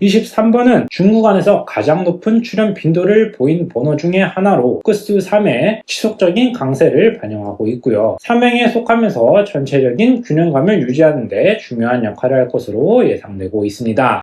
23번은 중구간에서 가장 높은 출현 빈도를 보인 번호 중에 하나로 끝수 3의 지속적인 강세를 반영하고 있고요. 3행에 속하면서 전체적인 균형감을 유지하는 데 중요한 역할을 할 것으로 예상되고 있습니다.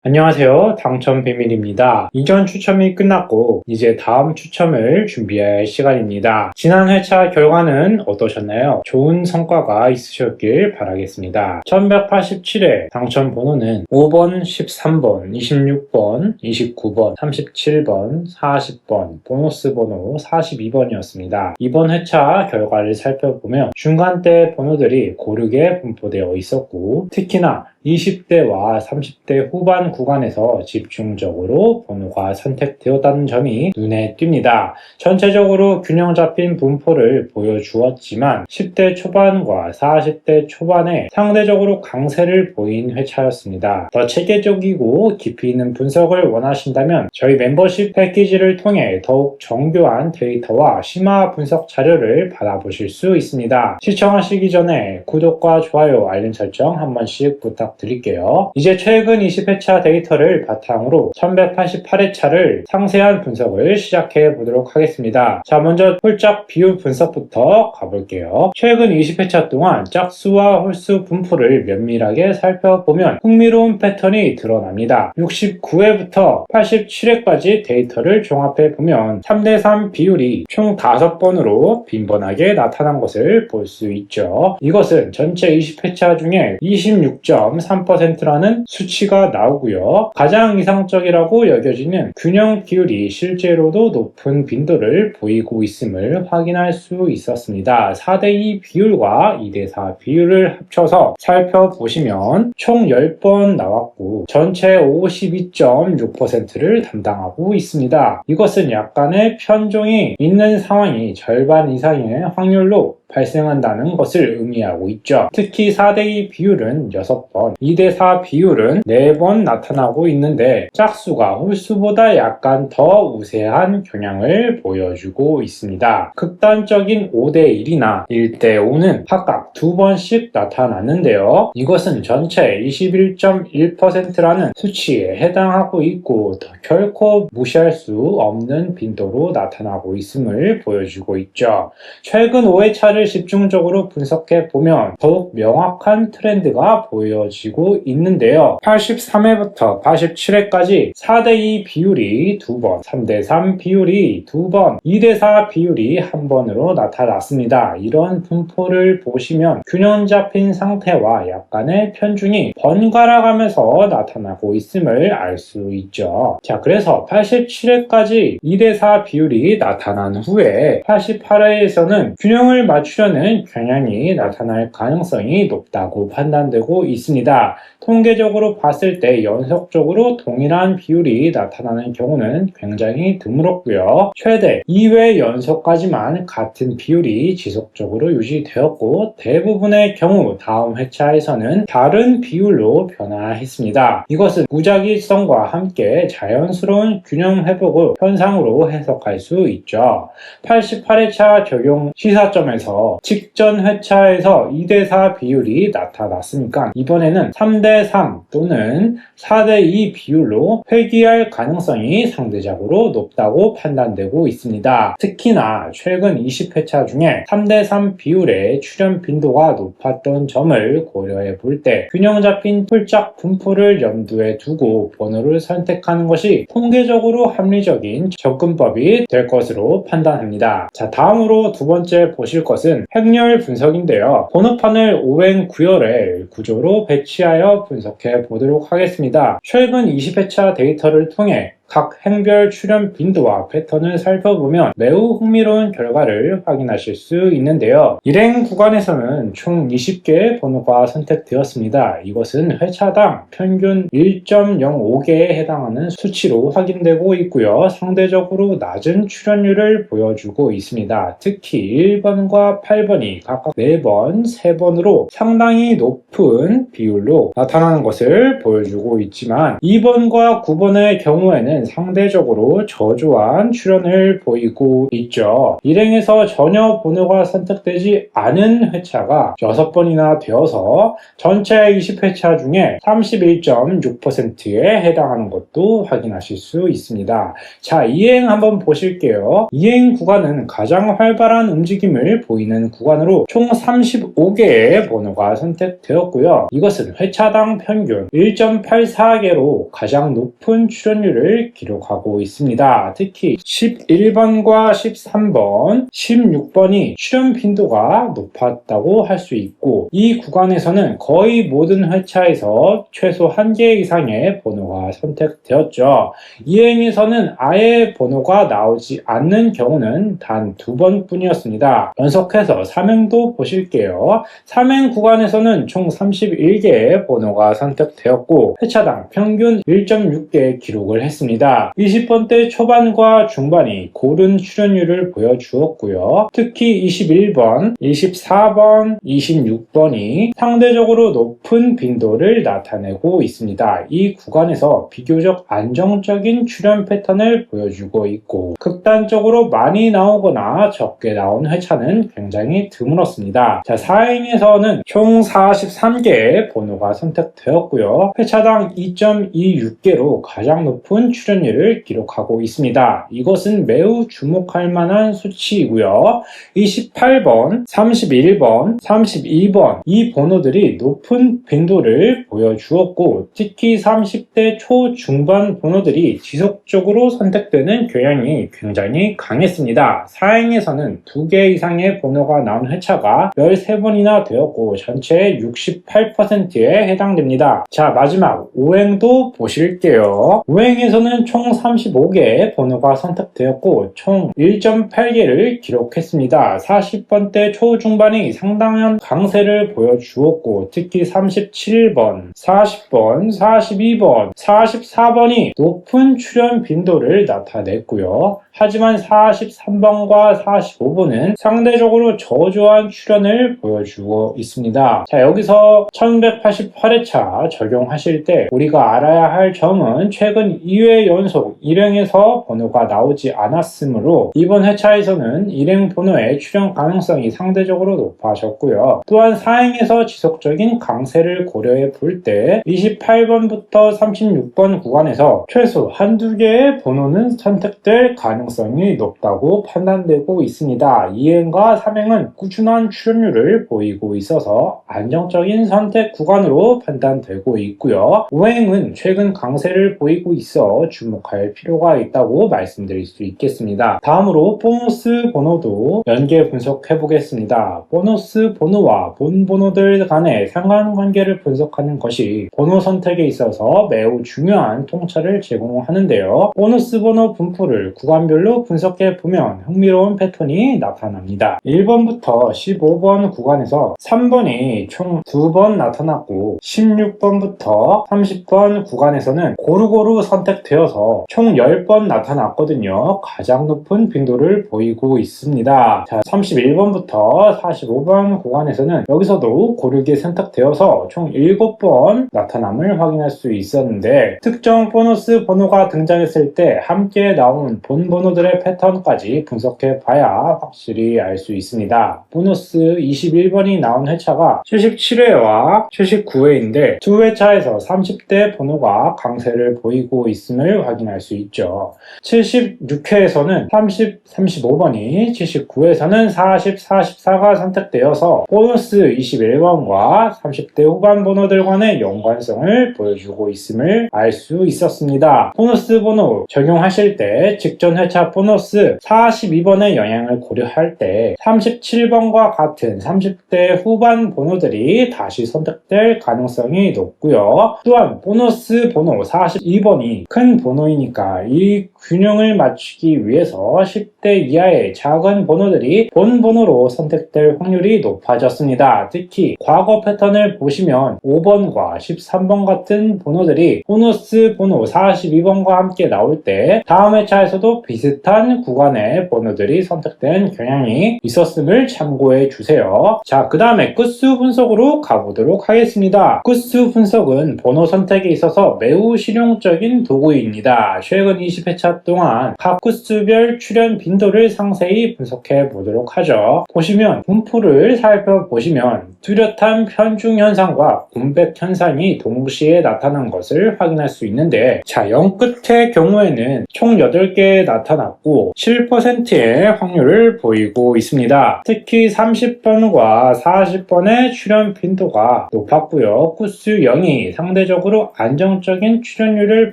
안녕하세요. 당첨비밀입니다. 이전 추첨이 끝났고 이제 다음 추첨을 준비해야 할 시간입니다. 지난 회차 결과는 어떠셨나요? 좋은 성과가 있으셨길 바라겠습니다. 1187회 당첨 번호는 5번, 13번, 26번, 29번, 37번, 40번, 보너스 번호 42번이었습니다. 이번 회차 결과를 살펴보면 중간대 번호들이 고르게 분포되어 있었고 특히나 20대와 30대 후반 구간에서 집중적으로 번호가 선택되었다는 점이 눈에 띕니다. 전체적으로 균형 잡힌 분포를 보여주었지만 10대 초반과 40대 초반에 상대적으로 강세를 보인 회차였습니다. 더 체계적이고 깊이 있는 분석을 원하신다면 저희 멤버십 패키지를 통해 더욱 정교한 데이터와 심화 분석 자료를 받아보실 수 있습니다. 시청하시기 전에 구독과 좋아요, 알림 설정 한 번씩 부탁드릴게요. 이제 최근 20회차 데이터를 바탕으로 1188회차를 상세한 분석을 시작해 보도록 하겠습니다. 자, 먼저 홀짝 비율 분석부터 가볼게요. 최근 20회차 동안 짝수와 홀수 분포를 면밀하게 살펴보면 흥미로운 패턴이 드러납니다. 69회부터 87회까지 데이터를 종합해 보면 3대3 비율이 총 5번으로 빈번하게 나타난 것을 볼 수 있죠. 이것은 전체 20회차 중에 26.3%라는 수치가 나오고요. 가장 이상적이라고 여겨지는 균형 비율이 실제로도 높은 빈도를 보이고 있음을 확인할 수 있었습니다. 4대2 비율과 2대4 비율을 합쳐서 살펴보시면 총 10번 나왔고 전체 52.6%를 담당하고 있습니다. 이것은 약간의 편종이 있는 상황이 절반 이상의 확률로 발생한다는 것을 의미하고 있죠. 특히 4대2 비율은 6번, 2대4 비율은 4번 나타나고 있는데 짝수가 홀수보다 약간 더 우세한 경향을 보여주고 있습니다. 극단적인 5대1이나 1대5는 각각 2번씩 나타났는데요. 이것은 전체 21.1%라는 수치에 해당하고 있고 결코 무시할 수 없는 빈도로 나타나고 있음을 보여주고 있죠. 최근 5회차를 집중적으로 분석해 보면 더욱 명확한 트렌드가 보여지고 있는데요. 83회부터 87회까지 4대2 비율이 2번, 3대3 비율이 2번, 2대4 비율이 1번으로 나타났습니다. 이런 분포를 보시면 균형 잡힌 상태와 약간의 편중이 번갈아가면서 나타나고 있음을 알 수 있죠. 자, 그래서 87회까지 2대4 비율이 나타난 후에 88회에서는 균형을 맞추려는 경향이 나타날 가능성이 높다고 판단되고 있습니다. 통계적으로 봤을 때 연속적으로 동일한 비율이 나타나는 경우는 굉장히 드물었고요. 최대 2회 연속까지만 같은 비율이 지속적으로 유지되었고 대부분의 경우 다음 회차에서는 다른 비율로 변화했습니다. 이것은 무작위성과 함께 자연스러운 균형 회복 현상으로 해석할 수 있죠. 88회차 적용 시사점에서 직전 회차에서 2대4 비율이 나타났으니까 이번에는 3대3 또는 4대2 비율로 회귀할 가능성이 상대적으로 높다고 판단되고 있습니다. 특히나 최근 20회차 중에 3대3 비율의 출현 빈도가 높았던 점을 고려해 볼 때 균형 잡힌 홀짝 분포를 염두에 두고 번호를 선택하는 것이 통계적으로 합리적인 접근법이 될 것으로 판단합니다. 자, 다음으로 두 번째 보실 것은 행렬 분석인데요. 번호판을 5행 9열의 구조로 배치하여 분석해 보도록 하겠습니다. 최근 20회차 데이터를 통해 각 행별 출현 빈도와 패턴을 살펴보면 매우 흥미로운 결과를 확인하실 수 있는데요. 일행 구간에서는 총 20개의 번호가 선택되었습니다. 이것은 회차당 평균 1.05개에 해당하는 수치로 확인되고 있고요. 상대적으로 낮은 출현율을 보여주고 있습니다. 특히 1번과 8번이 각각 4번, 3번으로 상당히 높은 비율로 나타나는 것을 보여주고 있지만 2번과 9번의 경우에는 회차는 상대적으로 저조한 출현을 보이고 있죠. 일행에서 전혀 번호가 선택되지 않은 회차가 6번이나 되어서 전체 20회차 중에 31.6%에 해당하는 것도 확인하실 수 있습니다. 자, 이행 한번 보실게요. 이행 구간은 가장 활발한 움직임을 보이는 구간으로 총 35개의 번호가 선택되었고요. 이것은 회차당 평균 1.84개로 가장 높은 출현율을 기록하고 있습니다. 특히 11번과 13번, 16번이 출현 빈도가 높았다고 할 수 있고, 이 구간에서는 거의 모든 회차에서 최소 1개 이상의 번호가 선택되었죠. 이행에서는 아예 번호가 나오지 않는 경우는 단 2번 뿐이었습니다. 연속해서 3행도 보실게요. 3행 구간에서는 총 31개의 번호가 선택되었고 회차당 평균 1.6개 기록을 했습니다. 20번대 초반과 중반이 고른 출현율을 보여주었고요. 특히 21번, 24번, 26번이 상대적으로 높은 빈도를 나타내고 있습니다. 이 구간에서 비교적 안정적인 출현 패턴을 보여주고 있고 극단적으로 많이 나오거나 적게 나온 회차는 굉장히 드물었습니다. 자, 4행에서는 총 43개의 번호가 선택되었고요. 회차당 2.26개로 가장 높은 출현율을 기록하고 있습니다. 이것은 매우 주목할 만한 수치이고요. 28번, 31번, 32번 이 번호들이 높은 빈도를 보여주었고 특히 30대 초중반 번호들이 지속적으로 선택되는 경향이 굉장히 강했습니다. 4행에서는 2개 이상의 번호가 나온 회차가 13번이나 되었고 전체의 68%에 해당됩니다. 자, 마지막 5행도 보실게요. 5행에서는 총 35개의 번호가 선택되었고 총 1.8개를 기록했습니다. 40번대 초중반이 상당한 강세를 보여주었고 특히 37번, 40번, 42번, 44번이 높은 출현 빈도를 나타냈고요. 하지만 43번과 45번은 상대적으로 저조한 출현을 보여주고 있습니다. 자, 여기서 1188회차 적용하실 때 우리가 알아야 할 점은 최근 2회 연속 일행에서 번호가 나오지 않았으므로 이번 회차에서는 일행 번호의 출현 가능성이 상대적으로 높아졌고요. 또한 4행에서 지속적인 강세를 고려해 볼 때 28번부터 36번 구간에서 최소 한두 개의 번호는 선택될 가능성이 높다고 판단되고 있습니다. 2행과 3행은 꾸준한 출현율을 보이고 있어서 안정적인 선택 구간으로 판단되고 있고요. 5행은 최근 강세를 보이고 있어 주목할 필요가 있다고 말씀드릴 수 있겠습니다. 다음으로 보너스 번호도 연계 분석해 보겠습니다. 보너스 번호와 본 번호들 간의 상관관계를 분석하는 것이 번호 선택에 있어서 매우 중요한 통찰을 제공하는데요. 보너스 번호 분포를 구간별로 분석해 보면 흥미로운 패턴이 나타납니다. 1번부터 15번 구간에서 3번이 총 2번 나타났고 16번부터 30번 구간에서는 고루고루 선택되어서 총 10번 나타났거든요. 가장 높은 빈도를 보이고 있습니다. 자, 31번부터 45번 구간에서는 여기서도 고르게 선택되어서 총 7번 나타남을 확인할 수 있었는데 특정 보너스 번호가 등장했을 때 함께 나온 본 번호들의 패턴까지 분석해 봐야 확실히 알 수 있습니다. 보너스 21번이 나온 회차가 77회와 79회인데 두 회차에서 30대 번호가 강세를 보이고 있음을 확인할 수 있죠. 76회에서는 30, 35번이 79회에서는 40, 44가 선택되어서 보너스 21번과 30대 후반 번호들 간의 연관성을 보여주고 있음을 알 수 있었습니다. 보너스 번호 적용하실 때 직전 회차 보너스 42번의 영향을 고려할 때 37번과 같은 30대 후반 번호들이 다시 선택될 가능성이 높고요. 또한 보너스 번호 42번이 큰 번호이니까 이 균형을 맞추기 위해서 10대 이하의 작은 번호들이 본 번호로 선택될 확률이 높아졌습니다. 특히 과거 패턴을 보시면 5번과 13번 같은 번호들이 보너스 번호 42번과 함께 나올 때 다음 회차에서도 비슷한 구간의 번호들이 선택된 경향이 있었음을 참고해 주세요. 자, 그 다음에 끝수 분석으로 가보도록 하겠습니다. 끝수 분석은 번호 선택에 있어서 매우 실용적인 도구인 분석입니다. 최근 20회차 동안 각 코스별 출현 빈도를 상세히 분석해 보도록 하죠. 보시면 분포를 살펴보시면 뚜렷한 편중 현상과 공백 현상이 동시에 나타난 것을 확인할 수 있는데, 자, 0 끝의 경우에는 총 8개 나타났고 7%의 확률을 보이고 있습니다. 특히 30번과 40번의 출현 빈도가 높았고요. 코스 0이 상대적으로 안정적인 출현율을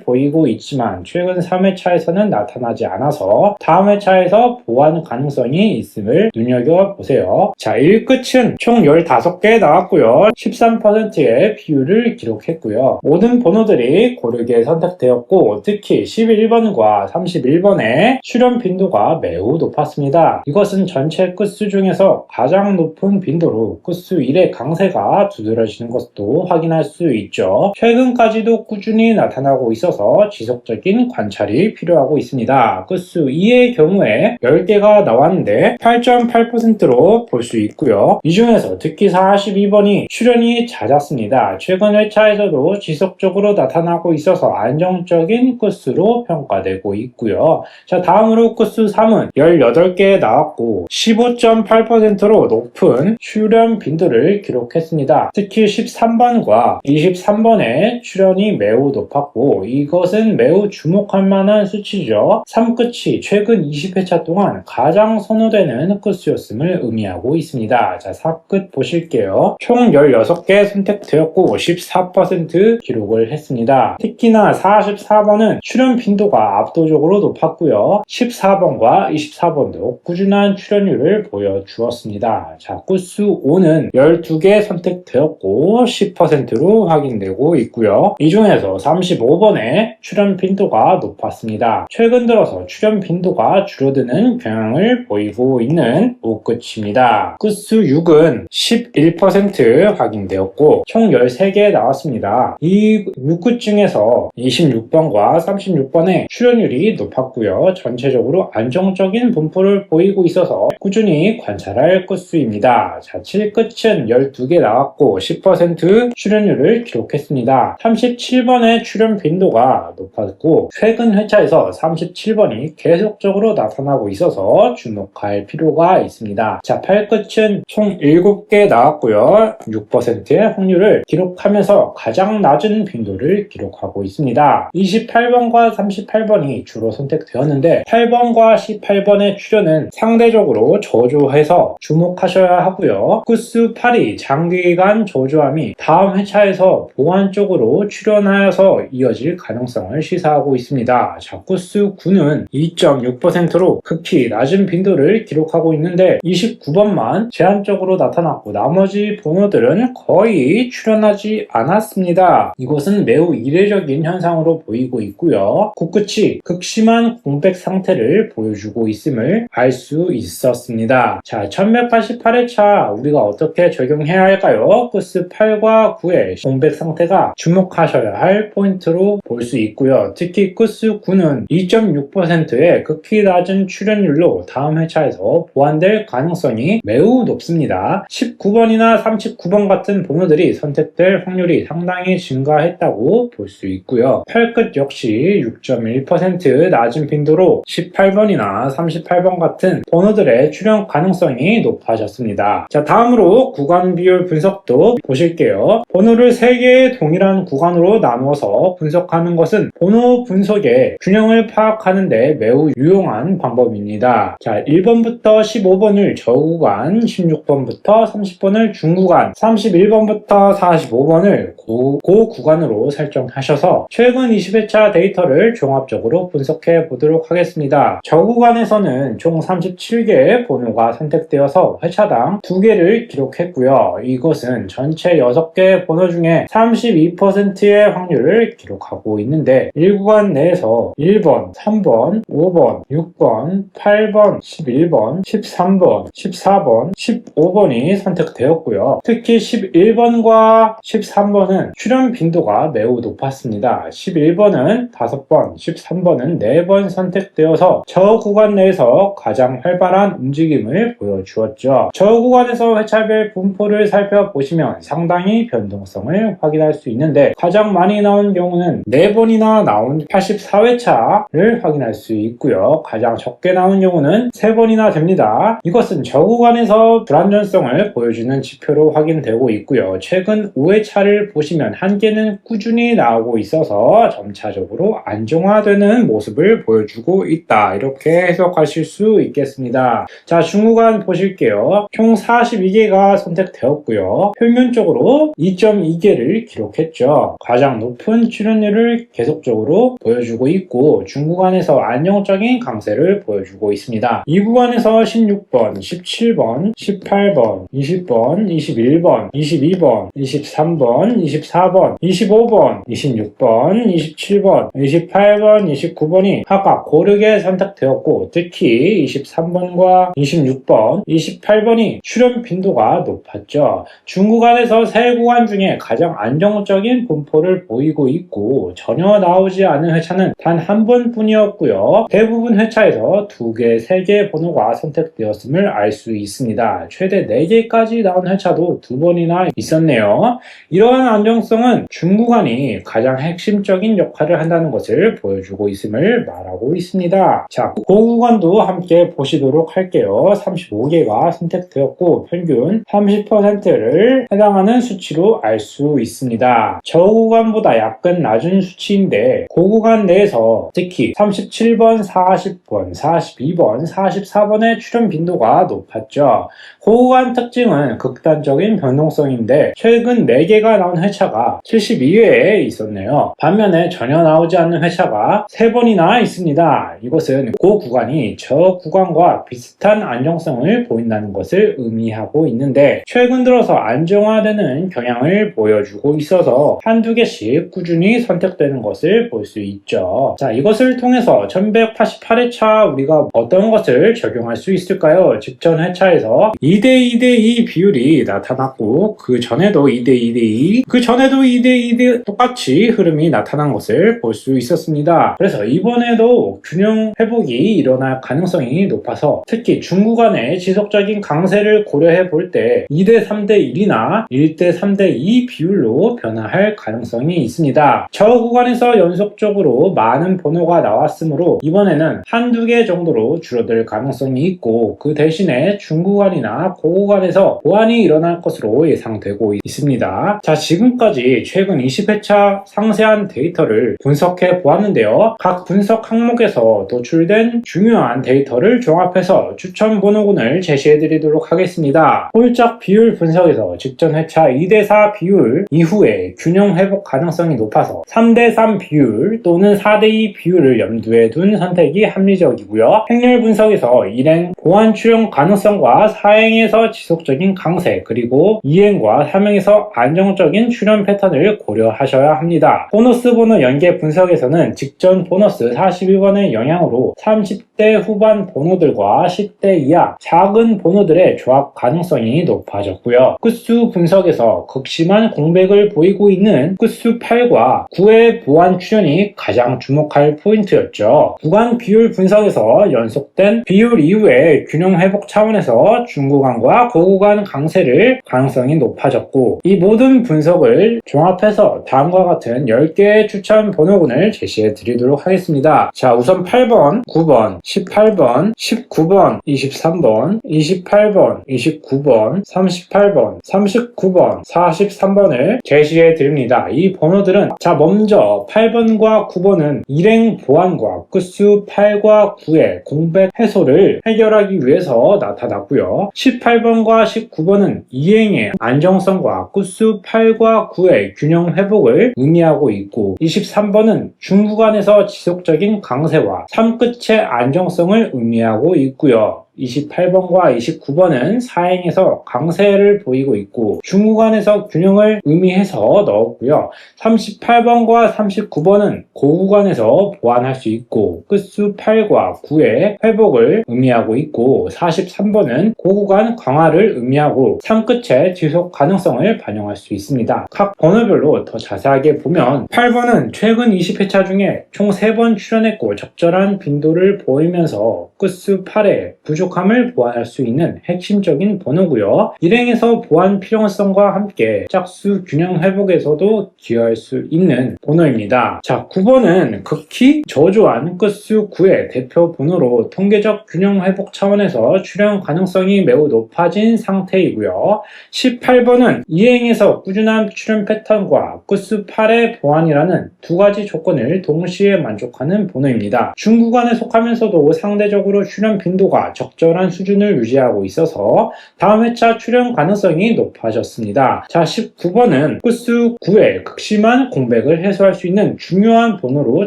보이고 있지만 최근 3회차에서는 나타나지 않아서 다음 회차에서 보완 가능성이 있음을 눈여겨보세요. 자, 1끝은 총 15개 나왔고요. 13%의 비율을 기록했고요. 모든 번호들이 고르게 선택되었고 특히 11번과 31번의 출현 빈도가 매우 높았습니다. 이것은 전체 끝수 중에서 가장 높은 빈도로 끝수 1의 강세가 두드러지는 것도 확인할 수 있죠. 최근까지도 꾸준히 나타나고 있어서 지속적인 관찰이 필요하고 있습니다. 끝수 2의 경우에 10개가 나왔는데 8.8%로 볼 수 있고요. 이 중에서 특히 42번이 출현이 잦았습니다. 최근 회차에서도 지속적으로 나타나고 있어서 안정적인 끝수로 평가되고 있고요. 자, 다음으로 끝수 3은 18개 나왔고 15.8%로 높은 출현 빈도를 기록했습니다. 특히 13번과 23번의 출현이 매우 높았고 이것은 매우 주목할 만한 수치죠. 3끝이 최근 20회차 동안 가장 선호되는 끝수였음을 의미하고 있습니다. 자, 4끝 보실게요. 총 16개 선택되었고 14% 기록을 했습니다. 특히나 44번은 출현 빈도가 압도적으로 높았고요. 14번과 24번도 꾸준한 출현율을 보여주었습니다. 자, 끝수 5는 12개 선택되었고 10%로 확인되고 있고요. 이 중에서 35번의 출현 빈도가 높았습니다. 최근 들어서 출현 빈도가 줄어드는 경향을 보이고 있는 5끝입니다. 끝수 6은 11% 확인되었고 총 13개 나왔습니다. 이 6끝 중에서 26번과 36번의 출현율이 높았고요. 전체적으로 안정적인 분포를 보이고 있어서 꾸준히 관찰할 끝수입니다. 자, 7끝은 12개 나왔고 10% 출현율을 기록했습니다. 37번의 출현 빈도가 높았고 최근 회차에서 37번이 계속적으로 나타나고 있어서 주목할 필요가 있습니다. 자, 8끝은 총 7개 나왔고요. 6%의 확률을 기록하면서 가장 낮은 빈도를 기록하고 있습니다. 28번과 38번이 주로 선택되었는데 8번과 18번의 출현은 상대적으로 저조해서 주목하셔야 하고요. 끝수 8이 장기간 저조함이 다음 회차에서 보완 쪽으로 출현하여서 이어질 가능성을 시사하고 있습니다. 자, 끝수 9는 2.6%로 극히 낮은 빈도를 기록하고 있는데 29번만 제한적으로 나타났고 나머지 번호들은 거의 출현하지 않았습니다. 이것은 매우 이례적인 현상으로 보이고 있고요. 코끝이 극심한 공백 상태를 보여주고 있음을 알 수 있었습니다. 자, 1188회차 우리가 어떻게 적용해야 할까요? 끝수 8과 9의 공백 상태가 주목하셔야 할 포인트로 볼 수 있고요. 특히 끝수 9는 2.6%의 극히 낮은 출현율로 다음 회차에서 보완될 가능성이 매우 높습니다. 19번이나 39번 같은 번호들이 선택될 확률이 상당히 증가했다고 볼 수 있고요. 8끝 역시 6.1% 낮은 빈도로 18번이나 38번 같은 번호들의 출현 가능성이 높아졌습니다. 자, 다음으로 구간 비율 분석도 보실게요. 번호를 3개의 동일한 구간으로 나누어서 분석하는 것은 번호 분석의 균형을 파악하는 데 매우 유용한 방법입니다. 자, 1번부터 15번을 저구간, 16번부터 30번을 중구간, 31번부터 45번을 고구간으로 설정하셔서 최근 20회차 데이터를 종합적으로 분석해 보도록 하겠습니다. 저구간에서는 총 37개의 번호가 선택되어서 회차당 2개를 기록했고요. 이것은 전체 6개의 번호 중에 32%의 확률을 기록하고 있는데 1구간 내에서 1번, 3번, 5번, 6번, 8번, 11번, 13번, 14번, 15번이 선택되었고요. 특히 11번과 13번은 출현 빈도가 매우 높았습니다. 11번은 5번, 13번은 4번 선택되어서 저 구간 내에서 가장 활발한 움직임을 보여주었죠. 저 구간에서 회차별 분포를 살펴보시면 상당히 변동성을 확인할 수 있는데 가장 많이 나온 경우는 4번이나 번이나 나온 84회차를 확인할 수 있고요. 가장 적게 나온 경우는 3번이나 됩니다. 이것은 저구간에서 불안전성을 보여주는 지표로 확인되고 있고요. 최근 5회차를 보시면 한 개는 꾸준히 나오고 있어서 점차적으로 안정화되는 모습을 보여주고 있다. 이렇게 해석하실 수 있겠습니다. 자, 중구간 보실게요. 총 42개가 선택되었고요. 평균적으로 2.2개를 기록했죠. 가장 높은 출연율을 계속적으로 보여주고 있고 중구간에서 안정적인 강세를 보여주고 있습니다. 이 구간에서 16번, 17번, 18번, 20번, 21번, 22번, 23번, 24번, 25번, 26번, 27번, 28번, 29번이 각각 고르게 선택되었고 특히 23번과 26번, 28번이 출현 빈도가 높았죠. 중구간에서 세 구간 중에 가장 안정적인 분포를 보이고 있고 전혀 나오지 않은 회차는 단 한 번뿐이었고요. 대부분 회차에서 2개, 3개 번호가 선택되었음을 알 수 있습니다. 최대 4개까지 나온 회차도 2번이나 있었네요. 이러한 안정성은 중구간이 가장 핵심적인 역할을 한다는 것을 보여주고 있음을 말하고 있습니다. 자, 고구간도 함께 보시도록 할게요. 35개가 선택되었고 평균 30%를 해당하는 수치로 알 수 있습니다. 저구간보다 약간 낮은 수치인데 고구간 내에서 특히 37번, 40번, 42번, 44번의 출현 빈도가 높았죠. 고구간 특징은 극단적인 변동성인데 최근 4개가 나온 회차가 72회에 있었네요. 반면에 전혀 나오지 않는 회차가 3번이나 있습니다. 이것은 고 구간이 저 구간과 비슷한 안정성을 보인다는 것을 의미하고 있는데 최근 들어서 안정화되는 경향을 보여주고 있어서 한두 개씩 꾸준히 선택되는 것을 볼 수 있죠. 자, 이것을 통해서 1188회차 우리가 어떤 것을 적용할 수 있을까요? 직전 회차에서 2대2대2 비율이 나타났고 그 전에도 2대2대2, 그 전에도 2대2대 똑같이 흐름이 나타난 것을 볼 수 있었습니다. 그래서 이번에도 균형 회복이 일어날 가능성이 높아서 특히 중구간의 지속적인 강세를 고려해 볼 때 2대3대1이나 1대3대2 비율로 변화할 가능성이 있습니다. 저 구간에서 연속적으로 많은 번호가 나왔으므로 이번에는 한두 개 정도로 줄어들 가능성이 있고 그 대신에 중구간이나 고구간에서 보완이 일어날 것으로 예상되고 있습니다. 자, 지금까지 최근 20회차 상세한 데이터를 분석해 보았는데요. 각 분석 항목에서 도출된 중요한 데이터를 종합해서 추천 번호군을 제시해 드리도록 하겠습니다. 홀짝 비율 분석에서 직전 회차 2대4 비율 이후에 균형 회복 가능성이 높아서 3대3 비율 또는 4대2 비율을 염두에 둔 선택이 합리적이고요. 행렬 분석에서 일행 보완 출현 가능성과 사행에서 지속적인 강세 그리고 2행과 3행에서 안정적인 출현 패턴을 고려하셔야 합니다. 보너스 번호 연계 분석에서는 직전 보너스 42번의 영향으로 30대 후반 번호들과 10대 이하 작은 번호들의 조합 가능성이 높아졌고요. 끝수 분석에서 극심한 공백을 보이고 있는 끝수 8과 9의 보완 출현이 가장 주목할 포인트였죠. 구간 비율 분석에서 연속된 비율 이후에 균형 회복 차원에서 중구간과 고구간 강세를 가능성이 높아졌고 이 모든 분석을 종합해서 다음과 같은 10개의 추천 번호군을 제시해 드리도록 하겠습니다. 자, 우선 8번, 9번, 18번, 19번, 23번, 28번, 29번, 38번, 39번, 43번을 제시해 드립니다. 이 번호들은 자, 먼저 8번과 9번은 일행 보완과 끝수 8과 9의 공백 해소를 해결하기 위해서 나타났고요. 18번과 19번은 이행의 안정성과 끝수 8과 9의 균형 회복을 의미하고 있고 23번은 중구간에서 지속적인 강세와 3끝의 안정성을 의미하고 있고요. 28번과 29번은 사행에서 강세를 보이고 있고 중구간에서 균형을 의미해서 넣었고요. 38번과 39번은 고구간에서 보완할 수 있고 끝수 8과 9의 회복을 의미하고 있고 43번은 고구간 강화를 의미하고 3끝의 지속 가능성을 반영할 수 있습니다. 각 번호별로 더 자세하게 보면 8번은 최근 20회차 중에 총 3번 출현했고 적절한 빈도를 보이면서 끝수 8의 부족 부족함을 보완할 수 있는 핵심적인 번호고요. 일행에서 보완 필요성과 함께 짝수 균형 회복에서도 기여할 수 있는 번호입니다. 자, 9번은 극히 저조한 끝수 9의 대표 번호로 통계적 균형 회복 차원에서 출현 가능성이 매우 높아진 상태이고요. 18번은 이행에서 꾸준한 출현 패턴과 끝수 8의 보완이라는 두 가지 조건을 동시에 만족하는 번호입니다. 중구간에 속하면서도 상대적으로 출현 빈도가 적절한 수준을 유지하고 있어서 다음 회차 출현 가능성이 높아졌습니다. 자, 19번은 끝수 9의 극심한 공백을 해소할 수 있는 중요한 번호로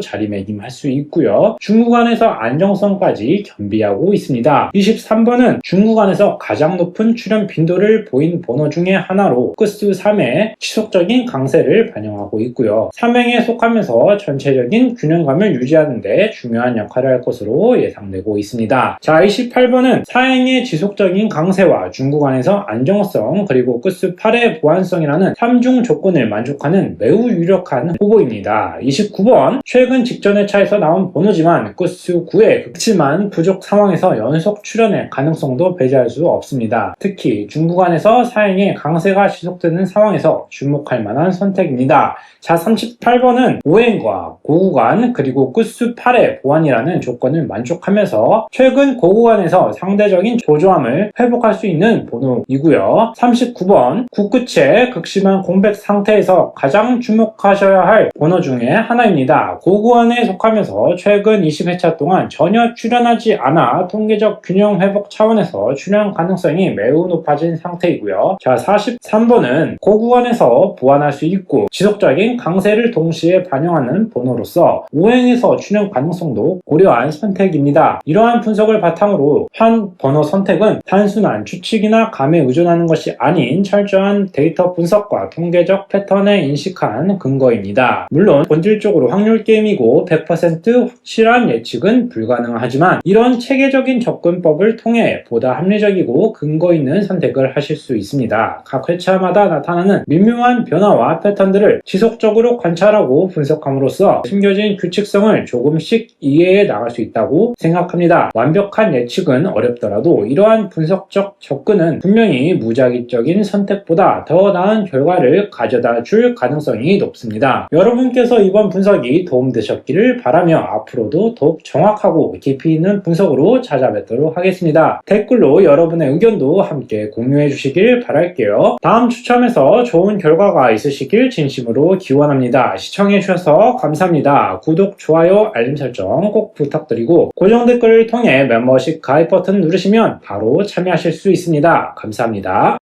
자리매김할 수 있고요. 중구간에서 안정성까지 겸비하고 있습니다. 23번은 중구간에서 가장 높은 출현 빈도를 보인 번호 중에 하나로 끝수 3의 지속적인 강세를 반영하고 있고요. 3행에 속하면서 전체적인 균형감을 유지하는 데 중요한 역할을 할 것으로 예상되고 있습니다. 자, 28번은 4행의 지속적인 강세와 중구간에서 안정성 그리고 끝수 8의 보완성이라는 3중 조건을 만족하는 매우 유력한 후보입니다. 29번 최근 직전 회차에서 나온 번호지만 끝수 9의 극심한 부족 상황에서 연속 출현의 가능성도 배제할 수 없습니다. 특히 중구간에서 4행의 강세가 지속되는 상황에서 주목할 만한 선택입니다. 자, 38번은 5행과 고구간 그리고 끝수 8의 보완이라는 조건을 만족하면서 최근 고구간에서 상대적인 조조함을 회복할 수 있는 번호이고요. 39번 굳끝의 극심한 공백 상태에서 가장 주목하셔야 할 번호 중에 하나입니다. 고구간에 속하면서 최근 20회차 동안 전혀 출현하지 않아 통계적 균형 회복 차원에서 출현 가능성이 매우 높아진 상태이고요. 자, 43번은 고구간에서 보완할 수 있고 지속적인 강세를 동시에 반영하는 번호로서 5행에서 출현 가능성도 고려한 선택입니다. 이러한 분석을 바탕으로 한 번호 선택은 단순한 추측이나 감에 의존하는 것이 아닌 철저한 데이터 분석과 통계적 패턴에 인식한 근거입니다. 물론 본질적으로 확률 게임이고 100% 확실한 예측은 불가능하지만 이런 체계적인 접근법을 통해 보다 합리적이고 근거 있는 선택을 하실 수 있습니다. 각 회차마다 나타나는 미묘한 변화와 패턴들을 지속적으로 관찰하고 분석함으로써 숨겨진 규칙성을 조금씩 이해해 나갈 수 있다고 생각합니다. 완벽한 예측은 어렵더라도 이러한 분석적 접근은 분명히 무작위적인 선택보다 더 나은 결과를 가져다 줄 가능성이 높습니다. 여러분께서 이번 분석이 도움되셨기를 바라며 앞으로도 더욱 정확하고 깊이 있는 분석으로 찾아뵙도록 하겠습니다. 댓글로 여러분의 의견도 함께 공유해 주시길 바랄게요. 다음 추첨에서 좋은 결과가 있으시길 진심으로 기원합니다. 시청해 주셔서 감사합니다. 구독, 좋아요, 알림 설정 꼭 부탁드리고 고정 댓글을 통해 멤버십 가입 버튼 누르시면 바로 참여하실 수 있습니다. 감사합니다.